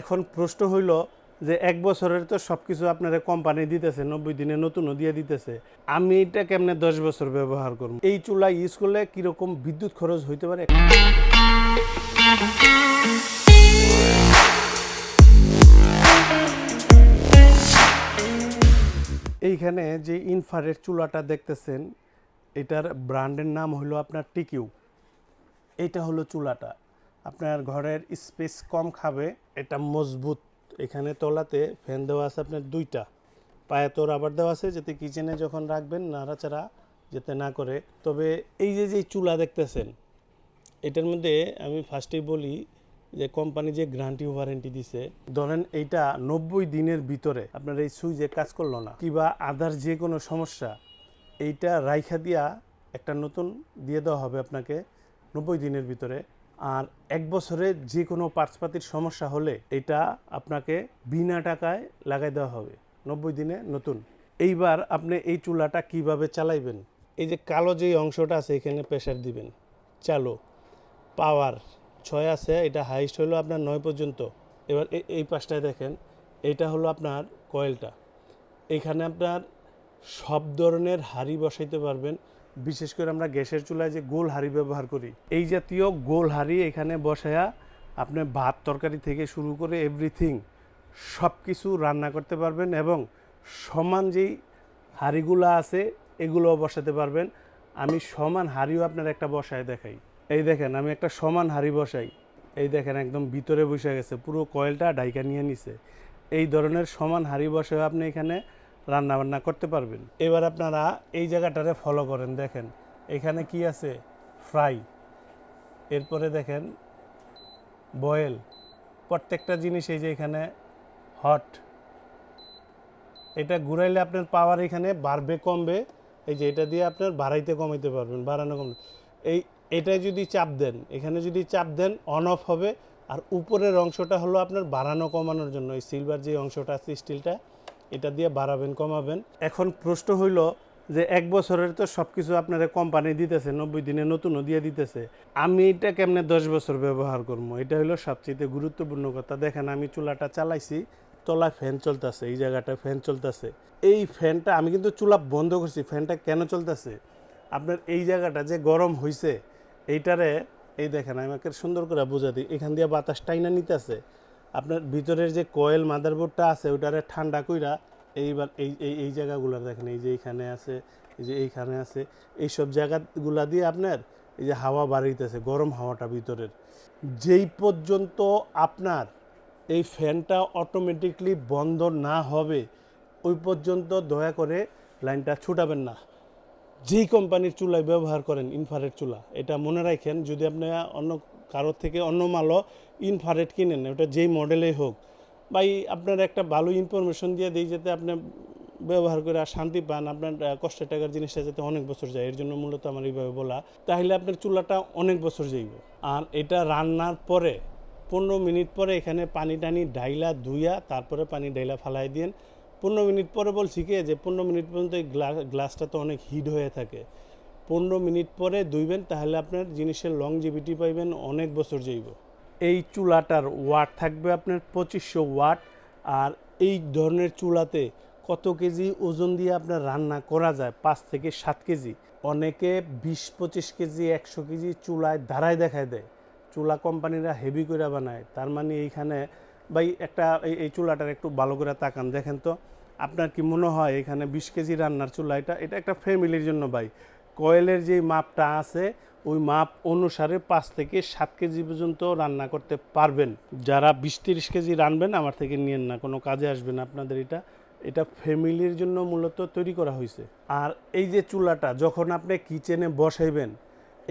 এখন প্রশ্ন হইল যে ১ বছরের তো সব কিছু আপনারা কোম্পানি দিতেছে, ৯০ দিনে নতুনও দিয়ে দিতেছে। আমি এটা কেমনে ১০ বছর ব্যবহার করব? এই চুলা ইউজ করলে কীরকম বিদ্যুৎ খরচ হইতে পারে? এইখানে যে ইনফ্রারেড চুলাটা দেখতেছেন, এটার ব্র্যান্ডের নাম হলো আপনার টিকিউ। এইটা হলো চুলাটা। আপনার ঘরের স্পেস কম খাবে, এটা মজবুত। এখানে তলাতে ফ্যান দেওয়া আছে আপনার ২টা, পায়ে তো রাবার দেওয়া আছে যাতে কিচেনে যখন রাখবেন নাড়াচাড়া যাতে না করে। তবে এই যে চুলা দেখতেছেন, এটার মধ্যে আমি ফার্স্টেই বলি যে কোম্পানি যে গ্যারান্টি ওয়ারেন্টি দিছে, ধরেন এইটা ৯০ দিনের ভিতরে আপনার এই সুইচে কাজ করলো না কিংবা আদার যে কোনো সমস্যা, এইটা রাইখা দিয়া একটা নতুন দিয়ে দেওয়া হবে আপনাকে ৯০ দিনের ভিতরে। আর ১ বছরে যে কোনো পার্টসপাতির সমস্যা হলে এটা আপনাকে বিনা টাকায় লাগাই দেওয়া হবে, ৯০ দিনে নতুন। এইবার আপনি এই চুলাটা কিভাবে চালাইবেন? এই যে কালো যেই অংশটা আছে এখানে প্রেসার দিবেন, চালু। পাওয়ার ৬ আছে, এটা হাইস্ট হলো আপনার ৯ পর্যন্ত। এবার এই পাশটায় দেখেন, এইটা হলো আপনার কয়েলটা। এখানে আপনার সব ধরনের হাঁড়ি বসাইতে পারবেন। বিশেষ করে আমরা গ্যাসের চুলায় যে গোল হাঁড়ি ব্যবহার করি, এই জাতীয় গোল হাঁড়ি এখানে বসায়া আপনি ভাত তরকারি থেকে শুরু করে এভরিথিং সব কিছু রান্না করতে পারবেন এবং সমান যেই হাঁড়িগুলো আছে এগুলোও বসাতে পারবেন। আমি সমান হাঁড়িও আপনার একটা বসায় দেখাই। এই দেখেন, আমি একটা সমান হাঁড়ি বসাই, এই দেখেন একদম ভিতরে বসে গেছে, পুরো কয়েলটা ডাইকা নিয়ে নিছে। এই ধরনের সমান হাঁড়ি বসায় আপনি এখানে রান্না বান্না করতে পারবেন। এবার আপনারা এই জায়গাটারে ফলো করেন, দেখেন এখানে কি আছে, ফ্রাই, এরপরে দেখেন বয়েল, প্রত্যেকটা জিনিস এই যে এখানে হট। এটা ঘুরাইলে আপনার পাওয়ার এখানে বাড়বে কমবে, এই যে এটা দিয়ে আপনার বাড়াইতে কমাইতে পারবেন, বাড়ানো কমবে। এটাই যদি চাপ দেন, এখানে যদি চাপ দেন অন অফ হবে। আর উপরের অংশটা হলো আপনার বাড়ানো কমানোর জন্য, এই সিলভার যে অংশটা আছে স্টিলটা, এটা দিয়ে বাড়াবেন কমাবেন। এখন প্রশ্ন হইল যে ১ বছরের তো সব কিছু আপনারা কোম্পানি দিতেছে, ৯০ দিনে নতুনও দিয়ে দিতেছে। আমি এটা কেমনে ১০ বছর ব্যবহার করবো? এটা হলো সবচেয়ে গুরুত্বপূর্ণ কথা। দেখেন আমি চুলাটা চালাইছি, তলায় ফ্যান চলতেছে, এই জায়গাটায় ফ্যান চলতেছে। এই ফ্যানটা আমি কিন্তু চুলা বন্ধ করছি, ফ্যানটা কেন চলতেছে? আপনার এই জায়গাটা যে গরম হয়েছে এইটারে, এই দেখেন আমাকে সুন্দর করে বুঝা দিই, এখান দিয়ে বাতাস টাইনা নিতেছে। আপনার ভিতরের যে কয়েল মাদারবোর্ডটা আছে ওইটারে ঠান্ডা কইরা এইবার এই জায়গাগুলো দেখেন, এই যে এইখানে আছে, এই যে এইখানে আছে, এইসব জায়গাগুলা দিয়ে আপনার এই যে হাওয়া বাড়িতেছে, গরম হাওয়াটা ভিতরের। যেই পর্যন্ত আপনার এই ফ্যানটা অটোমেটিকলি বন্ধ না হবে ওই পর্যন্ত দয়া করে লাইনটা ছুটাবেন না। যেই কোম্পানির চুলাই ব্যবহার করেন ইনফ্রারেড চুলা, এটা মনে রাখেন, যদি আপনি অন্য কারোর থেকে অন্য মালও ইনফ্রারেড কিনেন, ওটা যেই মডেলেই হোক, ভাই আপনার একটা ভালো ইনফরমেশন দিয়ে দিই যাতে আপনি ব্যবহার করে আর শান্তি পান, আপনার কষ্টের টাকার জিনিসটা যাতে অনেক বছর যায়, এর জন্য মূলত আমার এইভাবে বলা। তাহলে আপনার চুলাটা অনেক বছর যাইব। আর এটা রান্নার পরে ১৫ মিনিট পরে এখানে পানি টানি ডাইলা ধুইয়া তারপরে পানি ডাইলা ফালাই দিন। ১৫ মিনিট পরে বলছি কি যে ১৫ মিনিট পর্যন্ত এই গ্লাসটা তো অনেক হিট হয়ে থাকে, ১৫ মিনিট পরে ধুইবেন, তাহলে আপনার জিনিসের লংজিভিটি পাইবেন, অনেক বছর যাইব। এই চুলাটার ওয়াট থাকবে আপনার ২৫০০ ওয়াট। আর এই ধরনের চুলাতে কত কেজি ওজন দিয়ে আপনার রান্না করা যায়? ৫ থেকে ৭ কেজি। অনেকে ২০-২৫ কেজি ১০০ কেজি চুলায় দাঁড়ায় দেখায় দেয়। চুলা কোম্পানিরা হেভি করে বানায়, তার মানে এইখানে ভাই একটা এই চুলাটার একটু ভালো করে তাকান, দেখেন তো আপনার কি মনে হয় এখানে ২০ কেজি রান্নার চুলা? এটা একটা ফ্যামিলির জন্য ভাই। কয়েলের যে মাপটা আছে ওই মাপ অনুসারে ৫ থেকে ৭ কেজি পর্যন্ত রান্না করতে পারবেন। যারা ২০-৩০ কেজি রানবেন আমার থেকে নিয়েন না, কোনো কাজে আসবে না আপনাদের। এটা ফ্যামিলির জন্য মূলত তৈরি করা হয়েছে। আর এই যে চুলাটা যখন আপনি কিচেনে বসাইবেন,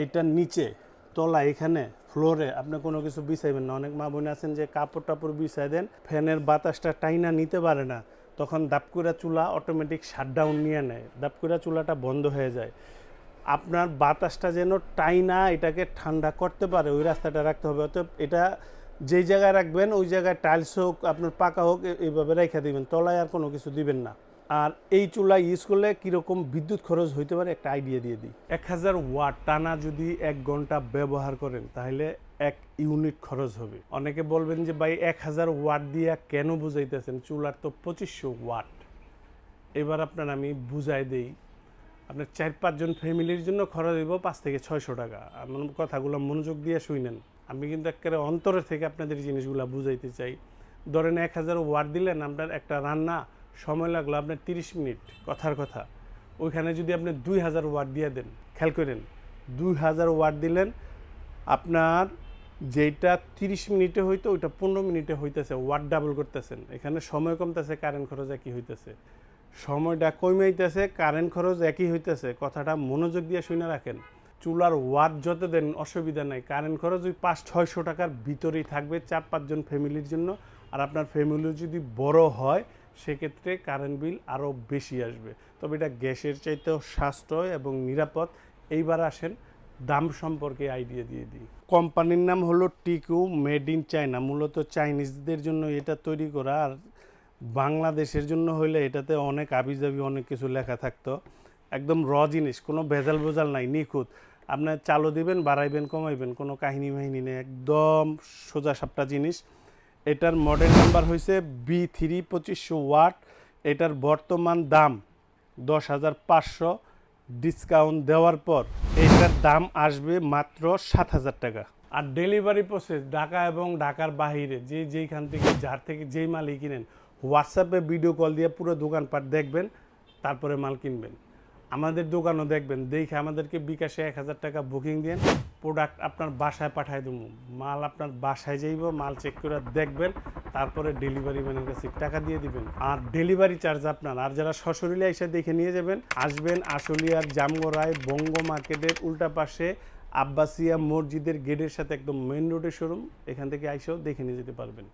এটার নিচে তলা এখানে ফ্লোরে আপনি কোনো কিছু বিছাইবেন না। অনেক মা বোন আছেন যে কাপড় টাপড় বিছাই দেন, ফ্যানের বাতাসটা টাইনা নিতে পারে না, তখন দাপকুড়া চুলা অটোমেটিক শাটডাউন নিয়ে নেয়, দাপকুড়া চুলাটা বন্ধ হয়ে যায়। আপনার বাতাসটা যেন টাইনা এটাকে ঠান্ডা করতে পারে ওই রাস্তাটা রাখতে হবে। অতএব এটা যেই জায়গায় রাখবেন ওই জায়গায় টাইলস হোক আপনার পাকা হোক এইভাবে রেখে দিবেন, তলায় আর কোনো কিছু দিবেন না। আর এই চুলা ইউজ করলে কীরকম বিদ্যুৎ খরচ হইতে পারে একটা আইডিয়া দিয়ে দিই। ১০০০ ওয়াট টানা যদি ১ ঘন্টা ব্যবহার করেন তাহলে 1 ইউনিট খরচ হবে। অনেকে বলবেন যে ভাই 1000 ওয়াট দিয়া কেন বুঝাইতেছেন, চুলার তো 2500 ওয়াট। এবার আপনার আমি বুঝাই দেই, আপনার 4-5 জন ফ্যামিলির জন্য খরচ হইব 5 থেকে 600 টাকা। আমার কথাগুলো মনোযোগ দিয়ে শুনেন, আমি কিন্তু একেবারে অন্তরের থেকে আপনাদের জিনিসগুলো বুঝাইতে চাই। ধরেন 1000 ওয়াট দিলেন, আপনার একটা রান্না সময় লাগলো আপনার 30 মিনিট, কথার কথা। ওইখানে যদি আপনি 2000 ওয়াট দিয়ে দেন, খেয়াল করেন 2000 ওয়াট দিলেন, আপনার যেটা 30 মিনিটে হইতো ওইটা 15 মিনিটে হইতেছে, ওয়াট ডাবল করতেছেন। এখানে সময় কমতেছে, কারেন্ট খরচ একই হইতেছে। সময়টা কমাইতেছে, কারেন্ট খরচ একই হইতেছে। কথাটা মনোযোগ দিয়ে শুনে রাখেন। চুলার ওয়াট যত দেন অসুবিধা নাই, কারেন্ট খরচ ওই 500-600 টাকার ভিতরেই থাকবে 4-5 জন ফ্যামিলির জন্য। আর আপনার ফ্যামিলি যদি বড় হয় সেক্ষেত্রে কারেন্ট বিল আরও বেশি আসবে। তবে এটা গ্যাসের চাইতেও সাশ্রয় এবং নিরাপদ। এইবার আসেন দাম সম্পর্কে আইডিয়া দিয়ে দিই। কোম্পানির নাম হলো টিকু, মেড ইন চায়না। মূলত চাইনিজদের জন্য এটা তৈরি করা, আর বাংলাদেশের জন্য হইলে এটাতে অনেক আবিজাবি অনেক কিছু লেখা থাকতো। একদম জিনিস, কোনো ভেজাল বোজাল নাই, নিখুঁত। আপনার চালু দিবেন, বাড়াইবেন, কমাইবেন, কোনো কাহিনী মাহিনী নেই, একদম সোজা সাপটা জিনিস। এটার মডেল নাম্বার হয়েছে B3 2500 ওয়াট। এটার বর্তমান দাম 10,500। ডিসকাউন্ট দেওয়ার পর এটার দাম আসবে মাত্র 7,000 টাকা। আর ডেলিভারি প্রসেস ঢাকা এবং ঢাকার বাহিরে যেইখান থেকে যার থেকে যেই মালই কিনেন, হোয়াটসঅ্যাপে ভিডিও কল দিয়ে পুরো দোকানপাট দেখবেন, তারপরে মাল কিনবেন। আমাদের দোকানও দেখবেন, দেখে আমাদেরকে বিকাশে 1000 টাকা বুকিং দেন, প্রোডাক্ট আপনার বাসায় পাঠায় দেবো। মাল আপনার বাসায় যাইব, মাল চেক করে দেখবেন, তারপরে ডেলিভারি ম্যানের কাছে টাকা দিয়ে দিবেন। আর ডেলিভারি চার্জ আপনার। আর যারা সশরীরে এসে দেখে নিয়ে যাবেন, আসবেন আশুলিয়ার জামগড়ায় বঙ্গ মার্কেটের উল্টা পাশে আব্বাসিয়া মসজিদের গেটের সাথে একদম মেইন রোডের শোরুম। এখান থেকে আইসেও দেখে নিয়ে যেতে পারবেন।